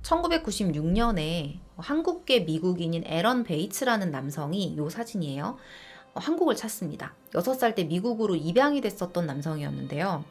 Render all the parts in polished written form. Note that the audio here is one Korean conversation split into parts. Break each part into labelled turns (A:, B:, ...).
A: 1996년에 한국계 미국인인 애런 베이츠라는 남성이 이 사진이에요. 한국을 찾습니다. 6살 때 미국으로 입양이 됐었던 남성이었는데요.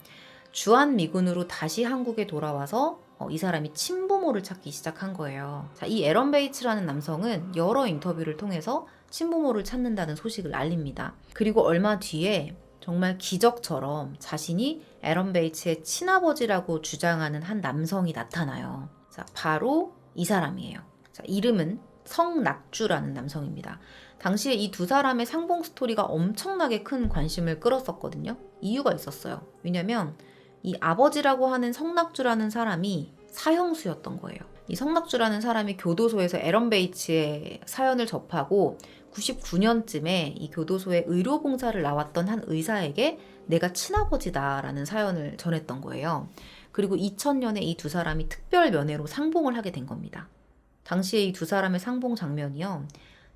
A: 주한미군으로 다시 한국에 돌아와서 이 사람이 친부모를 찾기 시작한 거예요. 자, 이 애런 베이츠라는 남성은 여러 인터뷰를 통해서 친부모를 찾는다는 소식을 알립니다. 그리고 얼마 뒤에 정말 기적처럼 자신이 애런 베이츠의 친아버지라고 주장하는 한 남성이 나타나요. 자, 바로 이 사람이에요. 자, 이름은 성낙주라는 남성입니다. 당시에 이 두 사람의 상봉 스토리가 엄청나게 큰 관심을 끌었었거든요. 이유가 있었어요. 왜냐면 이 아버지라고 하는 성낙주라는 사람이 사형수였던 거예요. 이 성낙주라는 사람이 교도소에서 애런 베이츠의 사연을 접하고 99년쯤에 이 교도소에 의료봉사를 나왔던 한 의사에게 내가 친아버지다라는 사연을 전했던 거예요. 그리고 2000년에 이 두 사람이 특별 면회로 상봉을 하게 된 겁니다. 당시에 이 두 사람의 상봉 장면이요.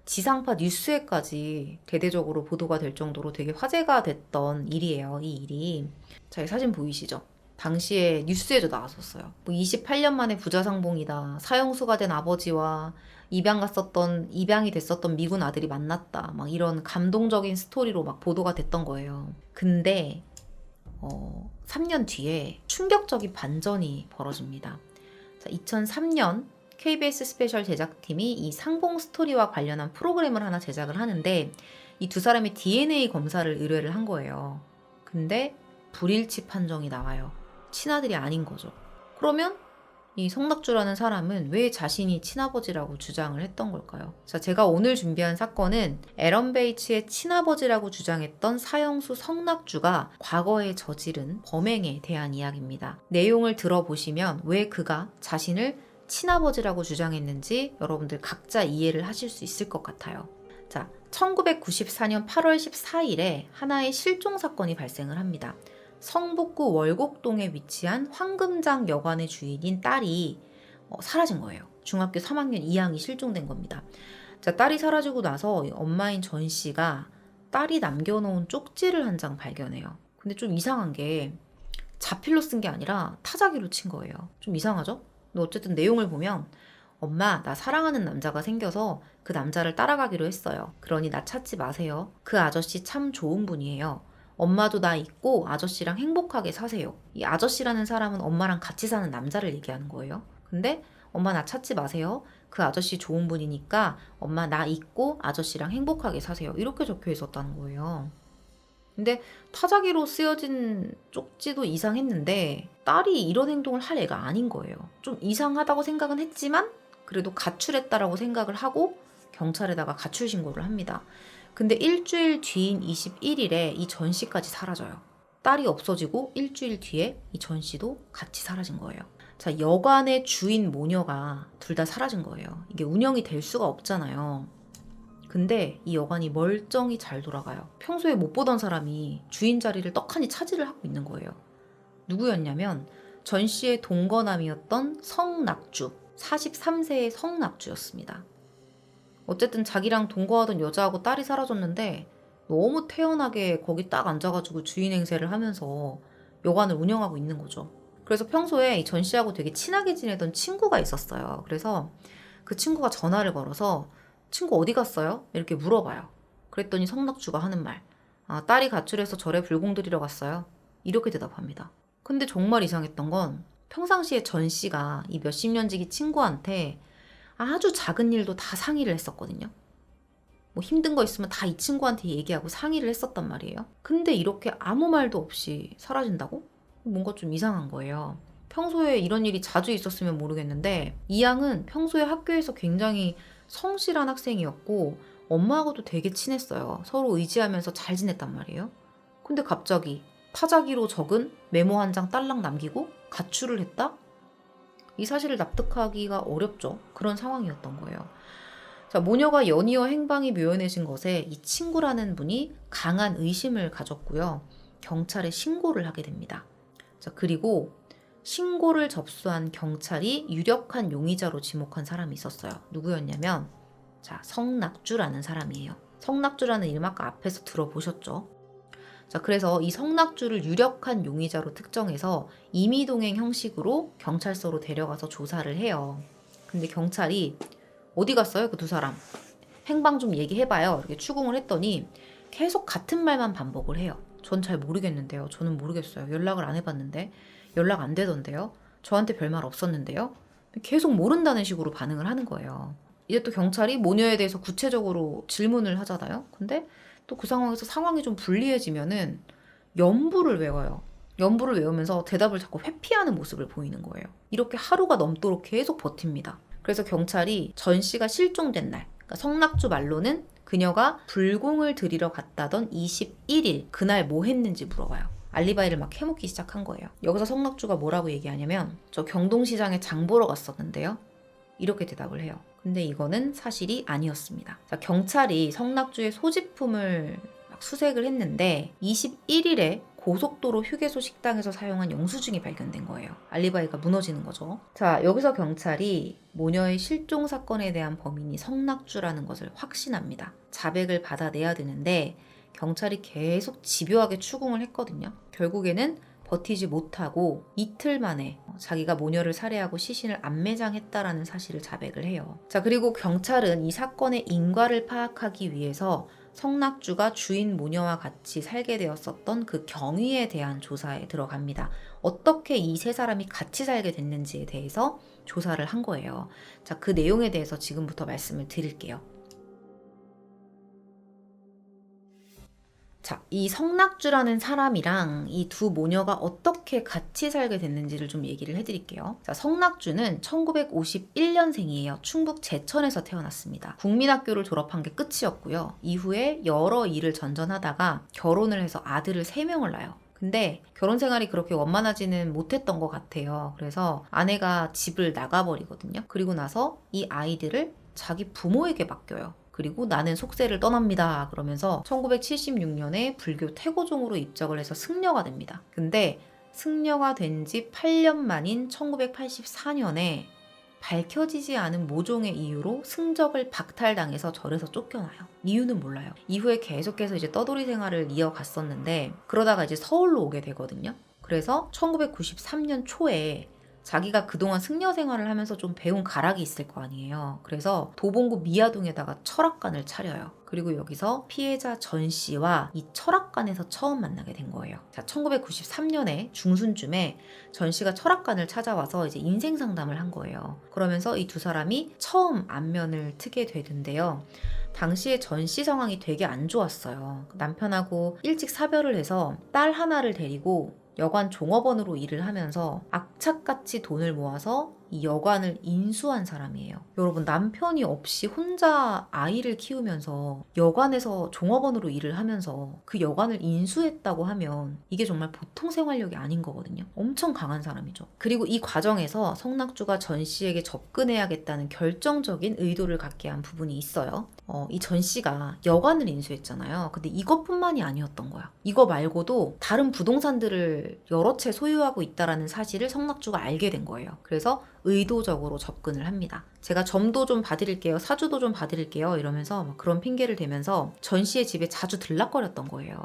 A: 지상파 뉴스에까지 대대적으로 보도가 될 정도로 되게 화제가 됐던 일이에요. 이 일이. 자, 이 사진 보이시죠? 당시에 뉴스에도 나왔었어요. 28년 만에 부자 상봉이다. 사형수가 된 아버지와 입양이 됐었던 미군 아들이 만났다. 막 이런 감동적인 스토리로 막 보도가 됐던 거예요. 근데 3년 뒤에 충격적인 반전이 벌어집니다. 자, 2003년 KBS 스페셜 제작팀이 이 상봉 스토리와 관련한 프로그램을 하나 제작을 하는데 이 두 사람의 DNA 검사를 의뢰를 한 거예요. 근데 불일치 판정이 나와요. 친아들이 아닌 거죠. 그러면 이 성낙주라는 사람은 왜 자신이 친아버지라고 주장을 했던 걸까요? 자, 제가 오늘 준비한 사건은 애런 베이츠의 친아버지라고 주장했던 사형수 성낙주가 과거에 저지른 범행에 대한 이야기입니다. 내용을 들어보시면 왜 그가 자신을 친아버지라고 주장했는지 여러분들 각자 이해를 하실 수 있을 것 같아요. 자, 1994년 8월 14일에 하나의 실종 사건이 발생을 합니다. 성북구 월곡동에 위치한 황금장 여관의 주인인 딸이 사라진 거예요. 중학교 3학년 2학이 실종된 겁니다. 자, 딸이 사라지고 나서 엄마인 전 씨가 딸이 남겨놓은 쪽지를 한 장 발견해요. 근데 좀 이상한 게 자필로 쓴 게 아니라 타자기로 친 거예요. 좀 이상하죠? 근데 어쨌든 내용을 보면 엄마, 나 사랑하는 남자가 생겨서 그 남자를 따라가기로 했어요. 그러니 나 찾지 마세요. 그 아저씨 참 좋은 분이에요. 엄마도 나 잊고 아저씨랑 행복하게 사세요. 이 아저씨라는 사람은 엄마랑 같이 사는 남자를 얘기하는 거예요. 근데 엄마 나 찾지 마세요. 그 아저씨 좋은 분이니까 엄마 나 잊고 아저씨랑 행복하게 사세요. 이렇게 적혀 있었다는 거예요. 근데 타자기로 쓰여진 쪽지도 이상했는데 딸이 이런 행동을 할 애가 아닌 거예요. 좀 이상하다고 생각은 했지만 그래도 가출했다라고 생각을 하고 경찰에다가 가출 신고를 합니다. 근데 일주일 뒤인 21일에 이 전 씨까지 사라져요. 딸이 없어지고 일주일 뒤에 이 전 씨도 같이 사라진 거예요. 자, 여관의 주인 모녀가 둘 다 사라진 거예요. 이게 운영이 될 수가 없잖아요. 근데 이 여관이 멀쩡히 잘 돌아가요. 평소에 못 보던 사람이 주인 자리를 떡하니 차지를 하고 있는 거예요. 누구였냐면 전 씨의 동거남이었던 성낙주, 43세의 성낙주였습니다. 어쨌든 자기랑 동거하던 여자하고 딸이 사라졌는데 너무 태연하게 거기 딱 앉아가지고 주인 행세를 하면서 여관을 운영하고 있는 거죠. 그래서 평소에 전 씨하고 되게 친하게 지내던 친구가 있었어요. 그래서 그 친구가 전화를 걸어서 친구 어디 갔어요? 이렇게 물어봐요. 그랬더니 성낙주가 하는 말, 딸이 가출해서 절에 불공 들이러 갔어요. 이렇게 대답합니다. 근데 정말 이상했던 건 평상시에 전 씨가 이 몇십 년 지기 친구한테 아주 작은 일도 다 상의를 했었거든요. 뭐 힘든 거 있으면 다 이 친구한테 얘기하고 상의를 했었단 말이에요. 근데 이렇게 아무 말도 없이 사라진다고? 뭔가 좀 이상한 거예요. 평소에 이런 일이 자주 있었으면 모르겠는데 이 양은 평소에 학교에서 굉장히 성실한 학생이었고 엄마하고도 되게 친했어요. 서로 의지하면서 잘 지냈단 말이에요. 근데 갑자기 타자기로 적은 메모 한 장 딸랑 남기고 가출을 했다? 이 사실을 납득하기가 어렵죠. 그런 상황이었던 거예요. 자, 모녀가 연이어 행방이 묘연해진 것에 이 친구라는 분이 강한 의심을 가졌고요. 경찰에 신고를 하게 됩니다. 자, 그리고 신고를 접수한 경찰이 유력한 용의자로 지목한 사람이 있었어요. 누구였냐면 자, 성낙주라는 사람이에요. 성낙주라는 이름 아까 앞에서 들어보셨죠? 자, 그래서 이 성낙주를 유력한 용의자로 특정해서 임의동행 형식으로 경찰서로 데려가서 조사를 해요. 근데 경찰이 어디 갔어요? 그 두 사람. 행방 좀 얘기해봐요. 이렇게 추궁을 했더니 계속 같은 말만 반복을 해요. 전 잘 모르겠는데요. 저는 모르겠어요. 연락을 안 해봤는데. 연락 안 되던데요. 저한테 별말 없었는데요. 계속 모른다는 식으로 반응을 하는 거예요. 이제 또 경찰이 모녀에 대해서 구체적으로 질문을 하잖아요. 근데 또 그 상황에서 상황이 좀 불리해지면은 연부를 외워요. 연부를 외우면서 대답을 자꾸 회피하는 모습을 보이는 거예요. 이렇게 하루가 넘도록 계속 버팁니다. 그래서 경찰이 전 씨가 실종된 날, 그러니까 성낙주 말로는 그녀가 불공을 들이러 갔다던 21일 그날 뭐 했는지 물어봐요. 알리바이를 막 해먹기 시작한 거예요. 여기서 성낙주가 뭐라고 얘기하냐면 저 경동시장에 장 보러 갔었는데요. 이렇게 대답을 해요. 근데 이거는 사실이 아니었습니다. 자, 경찰이 성낙주의 소지품을 막 수색을 했는데 21일에 고속도로 휴게소 식당에서 사용한 영수증이 발견된 거예요. 알리바이가 무너지는 거죠. 자, 여기서 경찰이 모녀의 실종 사건에 대한 범인이 성낙주라는 것을 확신합니다. 자백을 받아내야 되는데 경찰이 계속 집요하게 추궁을 했거든요. 결국에는 버티지 못하고 이틀 만에 자기가 모녀를 살해하고 시신을 안매장했다라는 사실을 자백을 해요. 자, 그리고 경찰은 이 사건의 인과를 파악하기 위해서 성낙주가 주인 모녀와 같이 살게 되었었던 그 경위에 대한 조사에 들어갑니다. 어떻게 이 세 사람이 같이 살게 됐는지에 대해서 조사를 한 거예요. 자, 그 내용에 대해서 지금부터 말씀을 드릴게요. 자, 이 성낙주라는 사람이랑 이 두 모녀가 어떻게 같이 살게 됐는지를 좀 얘기를 해드릴게요. 자, 성낙주는 1951년생이에요. 충북 제천에서 태어났습니다. 국민학교를 졸업한 게 끝이었고요. 이후에 여러 일을 전전하다가 결혼을 해서 아들을 3명을 낳아요. 근데 결혼 생활이 그렇게 원만하지는 못했던 것 같아요. 그래서 아내가 집을 나가버리거든요. 그리고 나서 이 아이들을 자기 부모에게 맡겨요. 그리고 나는 속세를 떠납니다. 그러면서 1976년에 불교 태고종으로 입적을 해서 승려가 됩니다. 근데 승려가 된 지 8년 만인 1984년에 밝혀지지 않은 모종의 이유로 승적을 박탈당해서 절에서 쫓겨나요. 이유는 몰라요. 이후에 계속해서 이제 떠돌이 생활을 이어갔었는데 그러다가 이제 서울로 오게 되거든요. 그래서 1993년 초에 자기가 그동안 승려 생활을 하면서 좀 배운 가락이 있을 거 아니에요. 그래서 도봉구 미아동에다가 철학관을 차려요. 그리고 여기서 피해자 전 씨와 이 철학관에서 처음 만나게 된 거예요. 자, 1993년에 중순쯤에 전 씨가 철학관을 찾아와서 이제 인생 상담을 한 거예요. 그러면서 이 두 사람이 처음 안면을 트게 되는데요. 당시에 전 씨 상황이 되게 안 좋았어요. 남편하고 일찍 사별을 해서 딸 하나를 데리고 여관 종업원으로 일을 하면서 악착같이 돈을 모아서 이 여관을 인수한 사람이에요. 여러분, 남편이 없이 혼자 아이를 키우면서 여관에서 종업원으로 일을 하면서 그 여관을 인수했다고 하면 이게 정말 보통 생활력이 아닌 거거든요. 엄청 강한 사람이죠. 그리고 이 과정에서 성낙주가 전 씨에게 접근해야겠다는 결정적인 의도를 갖게 한 부분이 있어요. 이 전 씨가 여관을 인수했잖아요. 근데 이것뿐만이 아니었던 거야. 이거 말고도 다른 부동산들을 여러 채 소유하고 있다라는 사실을 성낙주가 알게 된 거예요. 그래서 의도적으로 접근을 합니다. 제가 점도 좀 봐드릴게요. 사주도 좀 봐드릴게요. 이러면서 막 그런 핑계를 대면서 전 씨의 집에 자주 들락거렸던 거예요.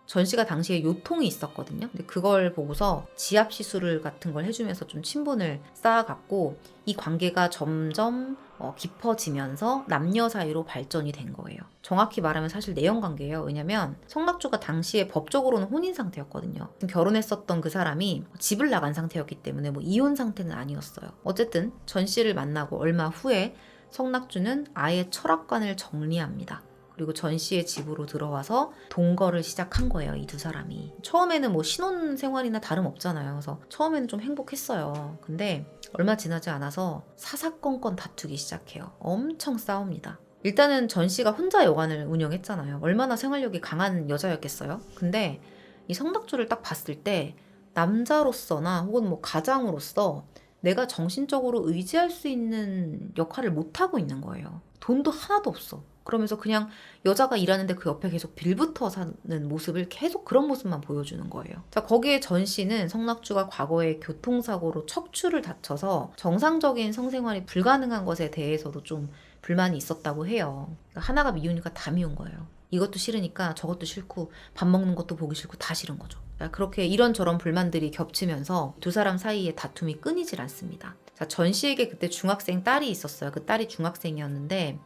A: 전 씨가 당시에 요통이 있었거든요. 근데 그걸 보고서 지압 시술 같은 걸 해주면서 좀 친분을 쌓아갔고 이 관계가 점점 깊어지면서 남녀 사이로 발전이 된 거예요. 정확히 말하면 사실 내연 관계예요. 왜냐면 성낙주가 당시에 법적으로는 혼인 상태였거든요. 결혼했었던 그 사람이 집을 나간 상태였기 때문에 뭐 이혼 상태는 아니었어요. 어쨌든 전 씨를 만나고 얼마 후에 성낙주는 아예 철학관을 정리합니다. 그리고 전 씨의 집으로 들어와서 동거를 시작한 거예요. 이 두 사람이. 처음에는 뭐 신혼 생활이나 다름없잖아요. 그래서 처음에는 좀 행복했어요. 근데 얼마 지나지 않아서 사사건건 다투기 시작해요. 엄청 싸웁니다. 일단은 전 씨가 혼자 여관을 운영했잖아요. 얼마나 생활력이 강한 여자였겠어요. 근데 이 성낙주를 딱 봤을 때 남자로서나 혹은 뭐 가장으로서 내가 정신적으로 의지할 수 있는 역할을 못하고 있는 거예요. 돈도 하나도 없어. 그러면서 그냥 여자가 일하는데 그 옆에 계속 빌붙어 사는 모습을 계속 그런 모습만 보여주는 거예요. 자, 거기에 전 씨는 성낙주가 과거에 교통사고로 척추를 다쳐서 정상적인 성생활이 불가능한 것에 대해서도 좀 불만이 있었다고 해요. 그러니까 하나가 미우니까 다 미운 거예요. 이것도 싫으니까 저것도 싫고 밥 먹는 것도 보기 싫고 다 싫은 거죠. 그렇게 이런저런 불만들이 겹치면서 두 사람 사이에 다툼이 끊이질 않습니다. 자, 전 씨에게 그때 중학생 딸이 있었어요. 그 딸이 중학생이었는데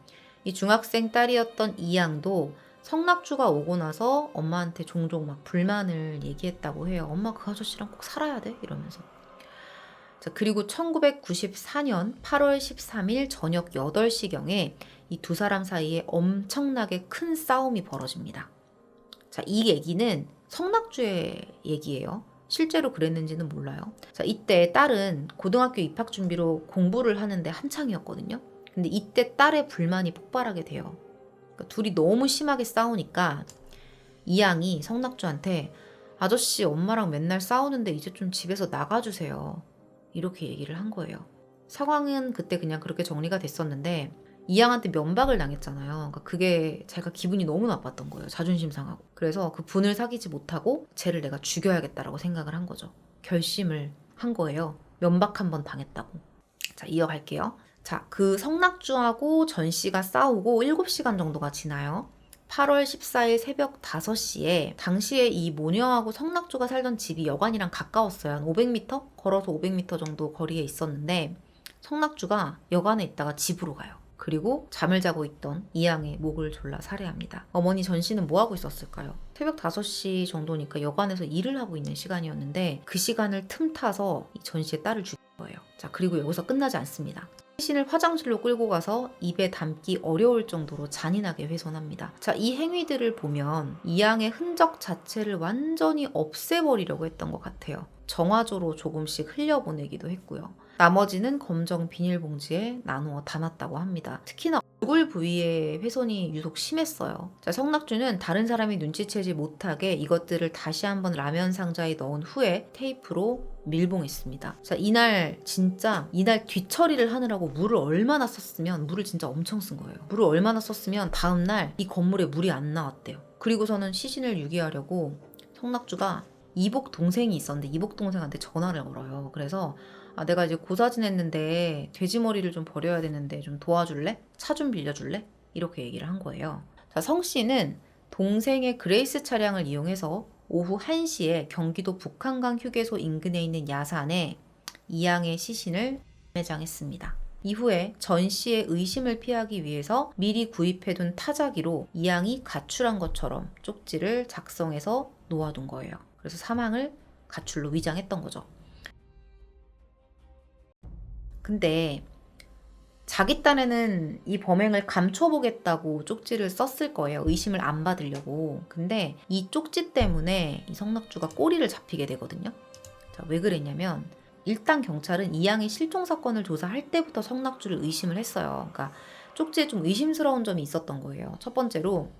A: 이 중학생 딸이었던 이양도 성낙주가 오고 나서 엄마한테 종종 막 불만을 얘기했다고 해요. 엄마 그 아저씨랑 꼭 살아야 돼? 이러면서. 자, 그리고 1994년 8월 13일 저녁 8시경에 이 두 사람 사이에 엄청나게 큰 싸움이 벌어집니다. 자, 이 얘기는 성낙주의 얘기예요. 실제로 그랬는지는 몰라요. 자, 이때 딸은 고등학교 입학 준비로 공부를 하는데 한창이었거든요. 근데 이때 딸의 불만이 폭발하게 돼요. 그러니까 둘이 너무 심하게 싸우니까 이양이 성낙주한테 아저씨 엄마랑 맨날 싸우는데 이제 좀 집에서 나가주세요. 이렇게 얘기를 한 거예요. 상황은 그때 그냥 그렇게 정리가 됐었는데 이양한테 면박을 당했잖아요. 그러니까 그게 제가 기분이 너무 나빴던 거예요. 자존심 상하고. 그래서 그 분을 사귀지 못하고 쟤를 내가 죽여야겠다라고 생각을 한 거죠. 결심을 한 거예요. 면박 한번 당했다고. 자, 이어갈게요. 자, 그 성낙주하고 전 씨가 싸우고 7시간 정도가 지나요. 8월 14일 새벽 5시에 당시에 이 모녀하고 성낙주가 살던 집이 여관이랑 가까웠어요. 한 500m? 걸어서 500m 정도 거리에 있었는데 성낙주가 여관에 있다가 집으로 가요. 그리고 잠을 자고 있던 이양의 목을 졸라 살해합니다. 어머니 전 씨는 뭐 하고 있었을까요? 새벽 5시 정도니까 여관에서 일을 하고 있는 시간이었는데 그 시간을 틈타서 이 전 씨의 딸을 죽인 거예요. 자, 그리고 여기서 끝나지 않습니다. 시신을 화장실로 끌고 가서 입에 담기 어려울 정도로 잔인하게 훼손합니다. 자, 이 행위들을 보면 이양의 흔적 자체를 완전히 없애버리려고 했던 것 같아요. 정화조로 조금씩 흘려보내기도 했고요. 나머지는 검정 비닐봉지에 나누어 담았다고 합니다. 특히나 얼굴 부위의 훼손이 유독 심했어요. 자, 성낙주는 다른 사람이 눈치채지 못하게 이것들을 다시 한번 라면 상자에 넣은 후에 테이프로 밀봉했습니다. 자, 이날 뒤처리를 하느라고 물을 얼마나 썼으면, 물을 진짜 엄청 쓴 거예요. 물을 얼마나 썼으면 다음날 이 건물에 물이 안 나왔대요. 그리고서는 시신을 유기하려고 성낙주가 이복 동생이 있었는데 이복 동생한테 전화를 걸어요. 그래서 내가 이제 고사 지냈는데 돼지머리를 좀 버려야 되는데 좀 도와줄래? 차 좀 빌려줄래? 이렇게 얘기를 한 거예요. 자, 성 씨는 동생의 그레이스 차량을 이용해서 오후 1시에 경기도 북한강 휴게소 인근에 있는 야산에 이양의 시신을 매장했습니다. 이후에 전 씨의 의심을 피하기 위해서 미리 구입해둔 타자기로 이양이 가출한 것처럼 쪽지를 작성해서 놓아둔 거예요. 그래서 사망을 가출로 위장했던 거죠. 근데 자기 딴에는 이 범행을 감춰보겠다고 쪽지를 썼을 거예요. 의심을 안 받으려고. 근데 이 쪽지 때문에 이 성낙주가 꼬리를 잡히게 되거든요. 자, 왜 그랬냐면 일단 경찰은 이양의 실종 사건을 조사할 때부터 성낙주를 의심을 했어요. 그러니까 쪽지에 좀 의심스러운 점이 있었던 거예요. 첫 번째로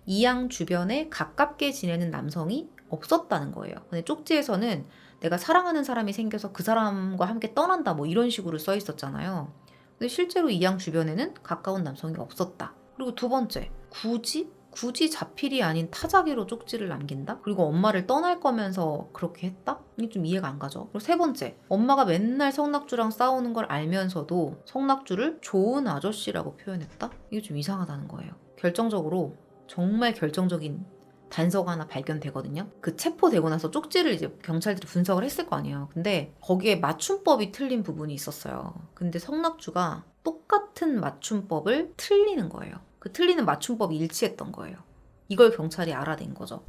A: 이양 주변에 가깝게 지내는 남성이 없었다는 거예요. 근데 쪽지에서는 내가 사랑하는 사람이 생겨서 그 사람과 함께 떠난다 뭐 이런 식으로 써 있었잖아요. 근데 실제로 이양 주변에는 가까운 남성이 없었다. 그리고 두 번째, 굳이 자필이 아닌 타자기로 쪽지를 남긴다? 그리고 엄마를 떠날 거면서 그렇게 했다? 이게 좀 이해가 안 가죠. 그리고 세 번째, 엄마가 맨날 성낙주랑 싸우는 걸 알면서도 성낙주를 좋은 아저씨라고 표현했다? 이게 좀 이상하다는 거예요. 결정적으로 정말 결정적인 단서가 하나 발견되거든요. 그 체포되고 나서 쪽지를 이제 경찰들이 분석을 했을 거 아니에요. 근데 거기에 맞춤법이 틀린 부분이 있었어요. 근데 성낙주가 똑같은 맞춤법을 틀리는 거예요. 그 틀리는 맞춤법이 일치했던 거예요. 이걸 경찰이 알아낸 거죠.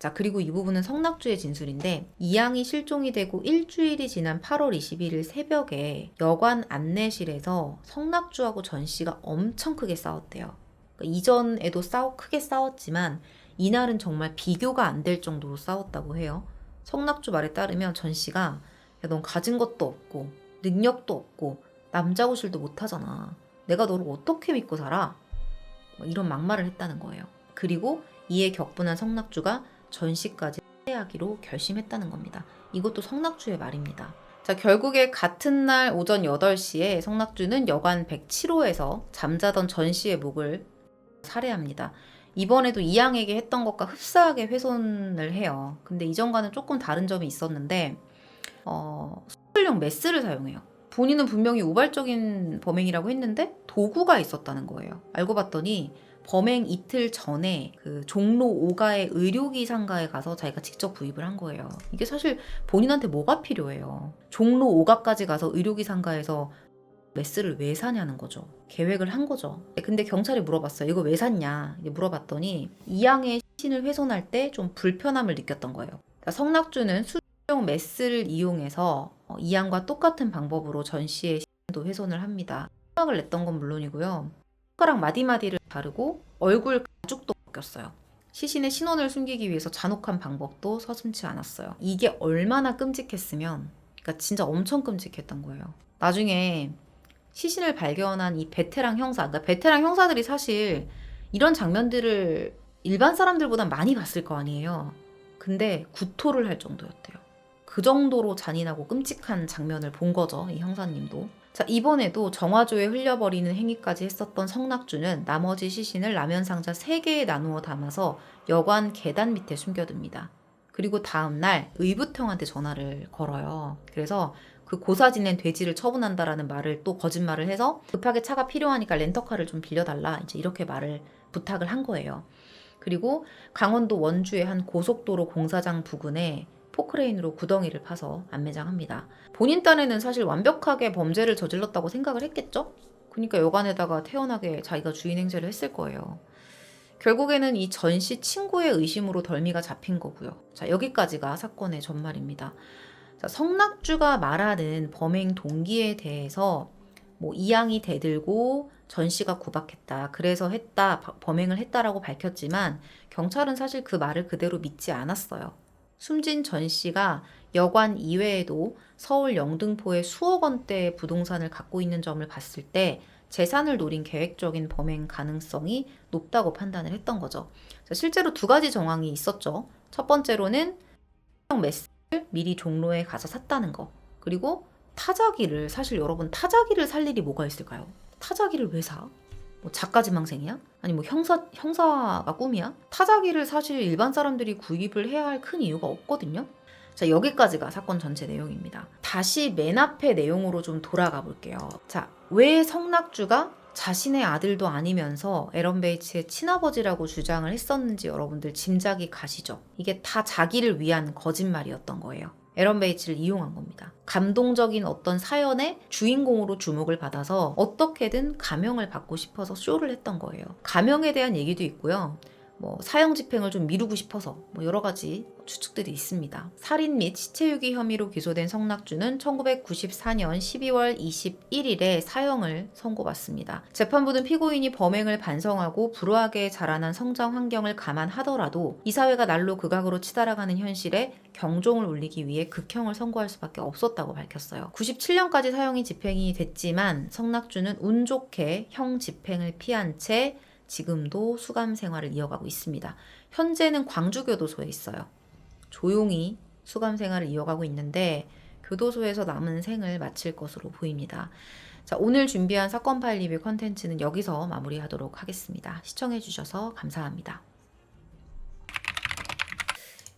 A: 자, 그리고 이 부분은 성낙주의 진술인데 이양이 실종이 되고 일주일이 지난 8월 21일 새벽에 여관 안내실에서 성낙주하고 전 씨가 엄청 크게 싸웠대요. 그러니까 이전에도 크게 싸웠지만 이날은 정말 비교가 안 될 정도로 싸웠다고 해요. 성낙주 말에 따르면 전 씨가 야, 넌 가진 것도 없고 능력도 없고 남자 구실도 못하잖아. 내가 너를 어떻게 믿고 살아? 이런 막말을 했다는 거예요. 그리고 이에 격분한 성낙주가 전 씨까지 살해하기로 결심했다는 겁니다. 이것도 성낙주의 말입니다. 자, 결국에 같은 날 오전 8시에 성낙주는 여관 107호에서 잠자던 전 씨의 목을 살해합니다. 이번에도 이양에게 했던 것과 흡사하게 훼손을 해요. 근데 이전과는 조금 다른 점이 있었는데 수술용 메스를 사용해요. 본인은 분명히 우발적인 범행이라고 했는데 도구가 있었다는 거예요. 알고 봤더니 범행 이틀 전에 그 종로 5가의 의료기 상가에 가서 자기가 직접 구입을 한 거예요. 이게 사실 본인한테 뭐가 필요해요. 종로 5가까지 가서 의료기 상가에서 메스를 왜 사냐는 거죠. 계획을 한 거죠. 근데 경찰이 물어봤어요. 이거 왜 샀냐? 물어봤더니 이양의 시신을 훼손할 때 좀 불편함을 느꼈던 거예요. 그러니까 성낙주는 수용 메스를 이용해서 이양과 똑같은 방법으로 전 씨의 시신도 훼손을 합니다. 수막을 냈던 건 물론이고요. 손가락 마디마디를 자르고 얼굴 가죽도 벗겼어요. 시신의 신원을 숨기기 위해서 잔혹한 방법도 서슴지 않았어요. 이게 얼마나 끔찍했으면, 그러니까 진짜 엄청 끔찍했던 거예요. 나중에 시신을 발견한 이 베테랑 형사, 그러니까 베테랑 형사들이 사실 이런 장면들을 일반 사람들보다 많이 봤을 거 아니에요. 근데 구토를 할 정도였대요. 그 정도로 잔인하고 끔찍한 장면을 본 거죠, 이 형사님도. 자, 이번에도 정화조에 흘려버리는 행위까지 했었던 성낙주는 나머지 시신을 라면 상자 3개에 나누어 담아서 여관 계단 밑에 숨겨둡니다. 그리고 다음날 의붓형한테 전화를 걸어요. 그래서 그 고사 지낸 돼지를 처분한다라는 말을 또 거짓말을 해서 급하게 차가 필요하니까 렌터카를 좀 빌려달라, 이제 이렇게 말을 부탁을 한 거예요. 그리고 강원도 원주의 한 고속도로 공사장 부근에 포크레인으로 구덩이를 파서 안매장합니다. 본인 딴에는 사실 완벽하게 범죄를 저질렀다고 생각을 했겠죠? 그러니까 여관에다가 태연하게 자기가 주인 행세를 했을 거예요. 결국에는 이 전씨 친구의 의심으로 덜미가 잡힌 거고요. 자, 여기까지가 사건의 전말입니다. 자, 성낙주가 말하는 범행 동기에 대해서 뭐 이양이 대들고 전 씨가 구박했다, 그래서 했다, 범행을 했다라고 밝혔지만 경찰은 사실 그 말을 그대로 믿지 않았어요. 숨진 전 씨가 여관 이외에도 서울 영등포에 수억 원대의 부동산을 갖고 있는 점을 봤을 때 재산을 노린 계획적인 범행 가능성이 높다고 판단을 했던 거죠. 자, 실제로 2가지 정황이 있었죠. 첫 번째로는 메스를 미리 종로에 가서 샀다는 거. 그리고 타자기를, 사실 여러분 타자기를 살 일이 뭐가 있을까요? 타자기를 왜 사? 뭐 작가지망생이야? 아니 뭐 형사가 꿈이야? 타자기를 사실 일반 사람들이 구입을 해야 할 큰 이유가 없거든요. 자, 여기까지가 사건 전체 내용입니다. 다시 맨 앞에 내용으로 좀 돌아가 볼게요. 자, 왜 성낙주가 자신의 아들도 아니면서 에런 베이츠의 친아버지라고 주장을 했었는지 여러분들 짐작이 가시죠? 이게 다 자기를 위한 거짓말이었던 거예요. 에런 베이츠를 이용한 겁니다. 감동적인 어떤 사연의 주인공으로 주목을 받아서 어떻게든 감형을 받고 싶어서 쇼를 했던 거예요. 감형에 대한 얘기도 있고요. 뭐 사형 집행을 좀 미루고 싶어서 뭐 여러 가지 추측들이 있습니다. 살인 및 시체 유기 혐의로 기소된 성낙주는 1994년 12월 21일에 사형을 선고받습니다. 재판부는 피고인이 범행을 반성하고 불우하게 자라난 성장 환경을 감안하더라도 이 사회가 날로 극악으로 치달아가는 현실에 경종을 울리기 위해 극형을 선고할 수밖에 없었다고 밝혔어요. 97년까지 사형이 집행이 됐지만 성낙주는 운 좋게 형 집행을 피한 채 지금도 수감 생활을 이어가고 있습니다. 현재는 광주교도소에 있어요. 조용히 수감 생활을 이어가고 있는데 교도소에서 남은 생을 마칠 것으로 보입니다. 자, 오늘 준비한 사건 파일 리뷰 컨텐츠는 여기서 마무리하도록 하겠습니다. 시청해주셔서 감사합니다.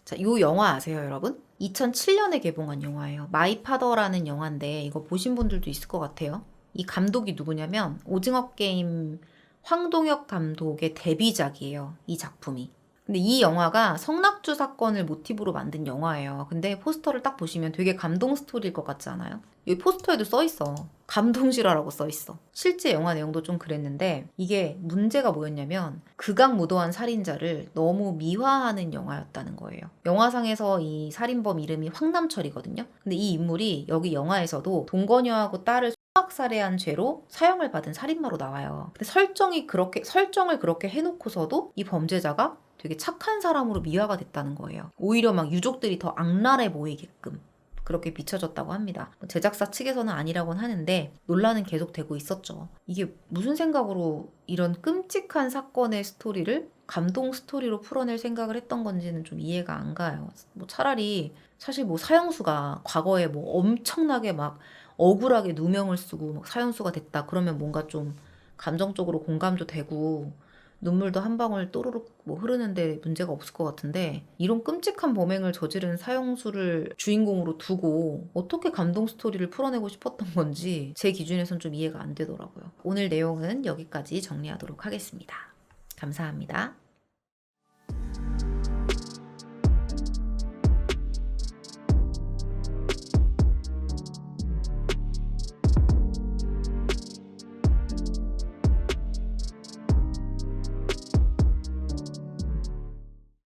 A: 자, 이 영화 아세요, 여러분? 2007년에 개봉한 영화예요. 마이 파더라는 영화인데 이거 보신 분들도 있을 것 같아요. 이 감독이 누구냐면 오징어 게임 황동혁 감독의 데뷔작이에요, 이 작품이. 근데 이 영화가 성낙주 사건을 모티브로 만든 영화예요. 근데 포스터를 딱 보시면 되게 감동 스토리일 것 같지 않아요? 여기 포스터에도 써있어. 감동 실화라고 써있어. 실제 영화 내용도 좀 그랬는데 이게 문제가 뭐였냐면 극악무도한 살인자를 너무 미화하는 영화였다는 거예요. 영화상에서 이 살인범 이름이 황남철이거든요. 근데 이 인물이 여기 영화에서도 동거녀하고 딸을 살해한 죄로 사형을 받은 살인마로 나와요. 근데 설정을 그렇게 해놓고서도 이 범죄자가 되게 착한 사람으로 미화가 됐다는 거예요. 오히려 막 유족들이 더 악랄해 보이게끔 그렇게 비춰졌다고 합니다. 제작사 측에서는 아니라고는 하는데 논란은 계속되고 있었죠. 이게 무슨 생각으로 이런 끔찍한 사건의 스토리를 감동 스토리로 풀어낼 생각을 했던 건지는 좀 이해가 안 가요. 뭐 차라리 사실 뭐 사형수가 과거에 뭐 엄청나게 막 억울하게 누명을 쓰고 막 사형수가 됐다 그러면 뭔가 좀 감정적으로 공감도 되고 눈물도 한 방울 또르륵 뭐 흐르는데 문제가 없을 것 같은데 이런 끔찍한 범행을 저지른 사형수를 주인공으로 두고 어떻게 감동 스토리를 풀어내고 싶었던 건지 제 기준에선 좀 이해가 안 되더라고요. 오늘 내용은 여기까지 정리하도록 하겠습니다. 감사합니다.